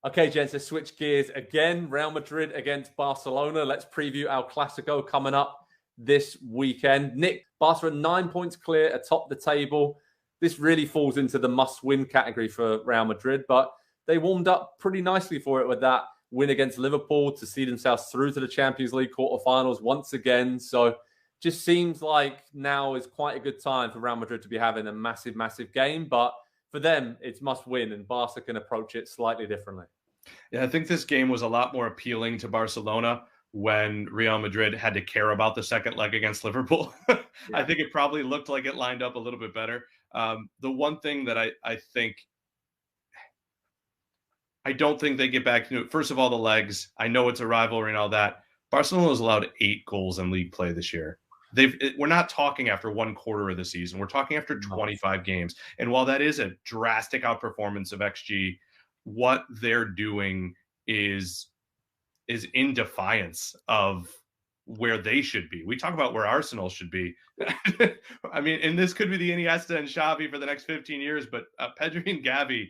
Okay, gents, let's switch gears again. Real Madrid against Barcelona. Let's preview our Clasico coming up this weekend. Nick, Barca are 9 points clear atop the table. This really falls into the must-win category for Real Madrid, but they warmed up pretty nicely for it with that win against Liverpool to see themselves through to the Champions League quarterfinals once again. So just seems like now is quite a good time for Real Madrid to be having a massive, massive game, but for them, it's must win, and Barca can approach it slightly differently. Yeah, I think this game was a lot more appealing to Barcelona when Real Madrid had to care about the second leg against Liverpool. I think it probably looked like it lined up a little bit better. The one thing that I think I don't think they get back to it. First of all, the legs. I know it's a rivalry and all that. Barcelona was allowed 8 goals in league play this year. We're not talking after one quarter of the season. We're talking after 25 games. And while that is a drastic outperformance of XG, what they're doing is in defiance of where they should be. We talk about where Arsenal should be. I mean, and this could be the Iniesta and Xavi for the next 15 years, but Pedri and Gavi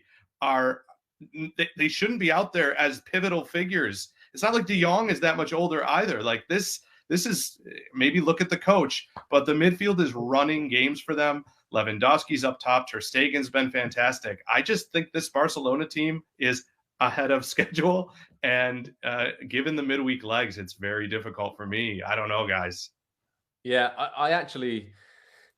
they shouldn't be out there as pivotal figures. It's not like De Jong is that much older either. Like this is, maybe look at the coach, but the midfield is running games for them. Lewandowski's up top. Ter Stegen's been fantastic. I just think this Barcelona team is ahead of schedule, and given the midweek legs, it's very difficult for me. I don't know, guys. Yeah, I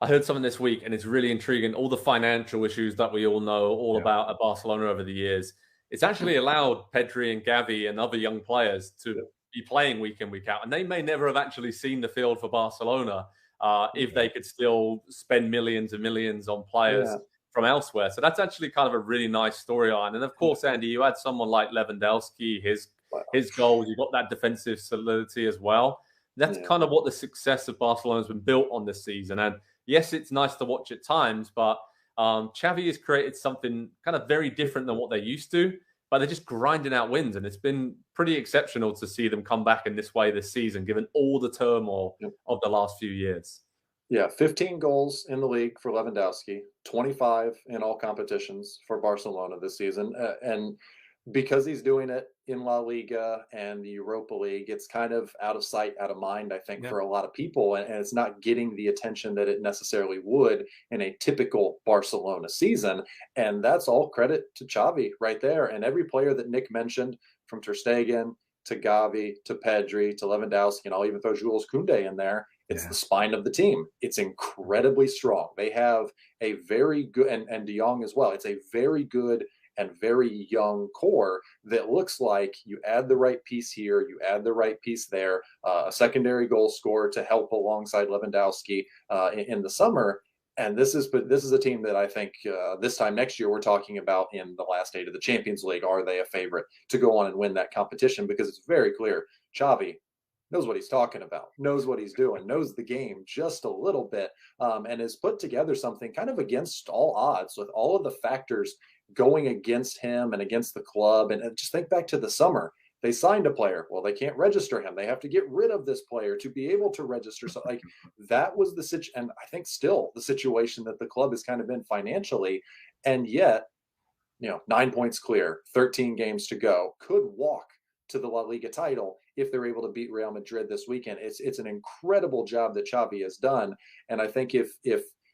heard something this week, and it's really intriguing. All the financial issues that we all know all about at Barcelona over the years. It's actually allowed Pedri and Gavi and other young players to be playing week in, week out. And they may never have actually seen the field for Barcelona if they could still spend millions and millions on players from elsewhere. So that's actually kind of a really nice storyline. And of course, Andy, you had someone like Lewandowski, his goals, you've got that defensive solidity as well. That's kind of what the success of Barcelona has been built on this season. And yes, it's nice to watch at times, but Xavi has created something kind of very different than what they used to, but they're just grinding out wins. And it's been pretty exceptional to see them come back in this way this season, given all the turmoil of the last few years. Yeah, 15 goals in the league for Lewandowski, 25 in all competitions for Barcelona this season. And because he's doing it in La Liga and the Europa League, it's kind of out of sight, out of mind, I think, for a lot of people. And it's not getting the attention that it necessarily would in a typical Barcelona season. And that's all credit to Xavi right there. And every player that Nick mentioned, from Ter Stegen to Gavi to Pedri to Lewandowski, and I'll even throw Jules Koundé in there, it's the spine of the team. It's incredibly strong. They have a very good, and De Jong as well, it's a very good and very young core that looks like you add the right piece here, you add the right piece there, a secondary goal scorer to help alongside Lewandowski in the summer. And this is a team that I think this time next year we're talking about in the last 8 of the Champions League. Are they a favorite to go on and win that competition? Because it's very clear Xavi knows what he's talking about, knows what he's doing, knows the game just a little bit, and has put together something kind of against all odds with all of the factors going against him and against the club. And just think back to the summer. They signed a player. Well, they can't register him. They have to get rid of this player to be able to register. So like that was the situation. And I think still the situation that the club has kind of been financially. And yet, 9 points clear, 13 games to go, could walk to the La Liga title if they're able to beat Real Madrid this weekend. It's an incredible job that Xavi has done. And I think if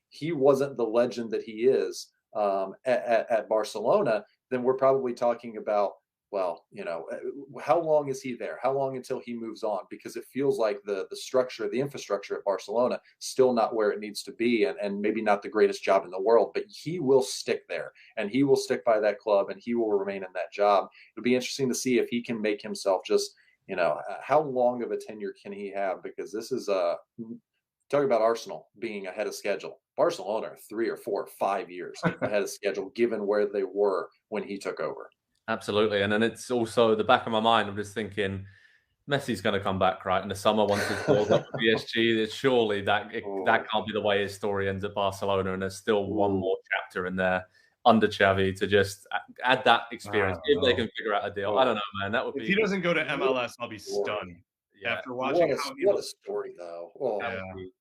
he wasn't the legend that he is at Barcelona, then we're probably talking about, well, how long is he there? How long until he moves on? Because it feels like the structure, the infrastructure at Barcelona, still not where it needs to be, and maybe not the greatest job in the world, but he will stick there, and he will stick by that club, and he will remain in that job. It'll be interesting to see if he can make himself just, how long of a tenure can he have? Because this is talking about Arsenal being ahead of schedule. Barcelona are 3 or 4 or 5 years ahead of schedule, given where they were when he took over. Absolutely. And then it's also the back of my mind, I'm just thinking Messi's going to come back, right? In the summer, once he's built up with PSG, surely that can't be the way his story ends at Barcelona. And there's still one more chapter in there under Xavi to just add that experience if they can figure out a deal. I don't know, man. That would be. If he doesn't go to MLS, I'll be stunned. Yeah. After watching what a story, though.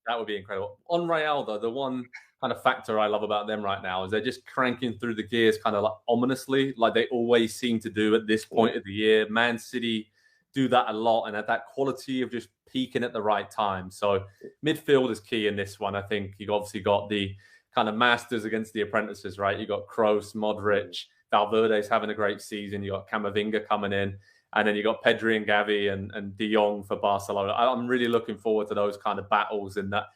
That would be incredible. On Real, though, the one kind of factor I love about them right now is they're just cranking through the gears kind of like ominously, like they always seem to do at this point of the year. Man City do that a lot, and at that quality of just peaking at the right time. So midfield is key in this one. I think you've obviously got the kind of masters against the apprentices, right? You got Kroos, Modric, Valverde's having a great season. You got Camavinga coming in, and then you got Pedri and Gavi and De Jong for Barcelona. I'm really looking forward to those kind of battles in that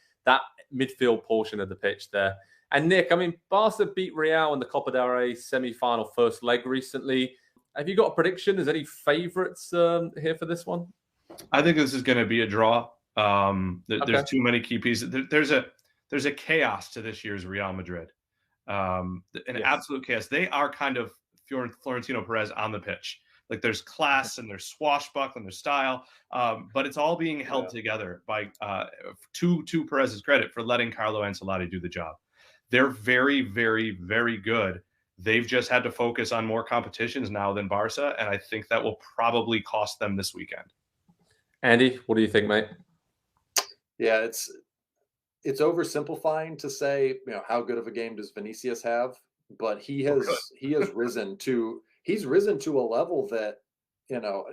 midfield portion of the pitch there. And Nick, I mean, Barca beat Real in the Copa del Rey semi-final first leg recently. Have you got a prediction? Is there any favourites here for this one? I think this is going to be a draw. There's too many key pieces. There's a chaos to this year's Real Madrid. Absolute chaos. They are kind of Florentino Perez on the pitch. Like there's class and there's swashbuckling, there's style, but it's all being held together by to Perez's credit for letting Carlo Ancelotti do the job. They're very, very, very good. They've just had to focus on more competitions now than Barca, and I think that will probably cost them this weekend. Andy, what do you think, mate? Yeah, it's oversimplifying to say, how good of a game does Vinicius have, but he has risen to a level that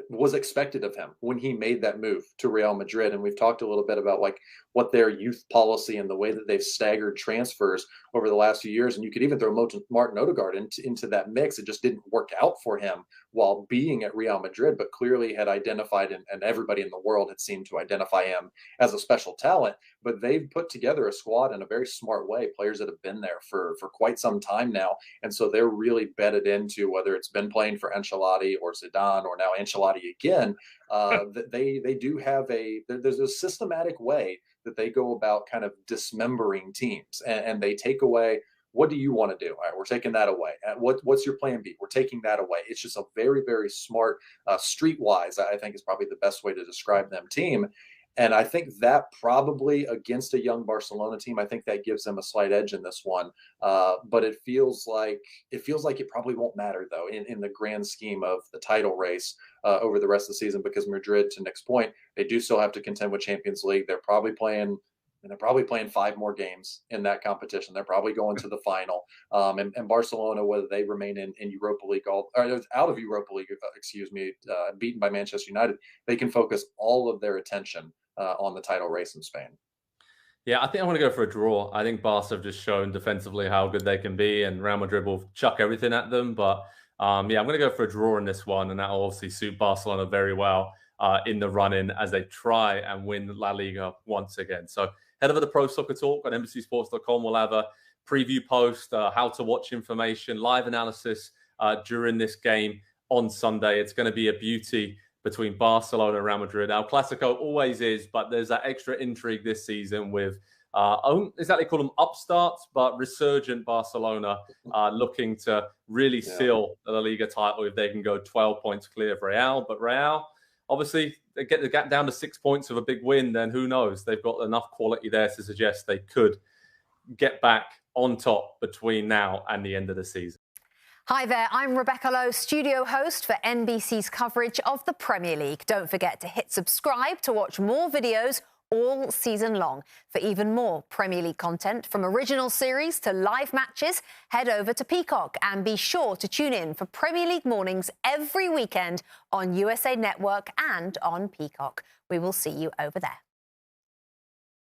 was expected of him when he made that move to Real Madrid. And we've talked a little bit about like what their youth policy and the way that they've staggered transfers over the last few years. And you could even throw Martin Odegaard into that mix. It just didn't work out for him while being at Real Madrid, but clearly had identified, and everybody in the world had seemed to identify him as a special talent. But they've put together a squad in a very smart way, players that have been there for quite some time now. And so they're really bedded into, whether it's been playing for Ancelotti or Zidane or now Ancelotti again, they do have there's a systematic way that they go about kind of dismembering teams, and they take away, what do you want to do? All right, we're taking that away. What's your plan B? We're taking that away. It's just a very, very smart, streetwise, I think is probably the best way to describe them team. And I think that probably against a young Barcelona team, I think that gives them a slight edge in this one. But it feels like it probably won't matter though in the grand scheme of the title race over the rest of the season, because Madrid, to Nick's point, they do still have to contend with Champions League. They're probably playing 5 more games in that competition. They're probably going to the final. And Barcelona, whether they remain in Europa League or out of Europa League, beaten by Manchester United, they can focus all of their attention on the title race in Spain. Yeah, I think I want to go for a draw. I think Barca have just shown defensively how good they can be, and Real Madrid will chuck everything at them. But I'm going to go for a draw in this one, and that will obviously suit Barcelona very well in the run-in as they try and win La Liga once again. So head over to Pro Soccer Talk on NBCSports.com. We'll have a preview post, how to watch information, live analysis during this game on Sunday. It's going to be a beauty between Barcelona and Real Madrid. Now, Clasico always is, but there's that extra intrigue this season with, I won't exactly call them upstarts, but resurgent Barcelona looking to really seal the La Liga title if they can go 12 points clear of Real. But Real, obviously, they get the gap down to 6 points of a big win, then who knows? They've got enough quality there to suggest they could get back on top between now and the end of the season. Hi there, I'm Rebecca Lowe, studio host for NBC's coverage of the Premier League. Don't forget to hit subscribe to watch more videos all season long. For even more Premier League content, from original series to live matches, head over to Peacock and be sure to tune in for Premier League mornings every weekend on USA Network and on Peacock. We will see you over there.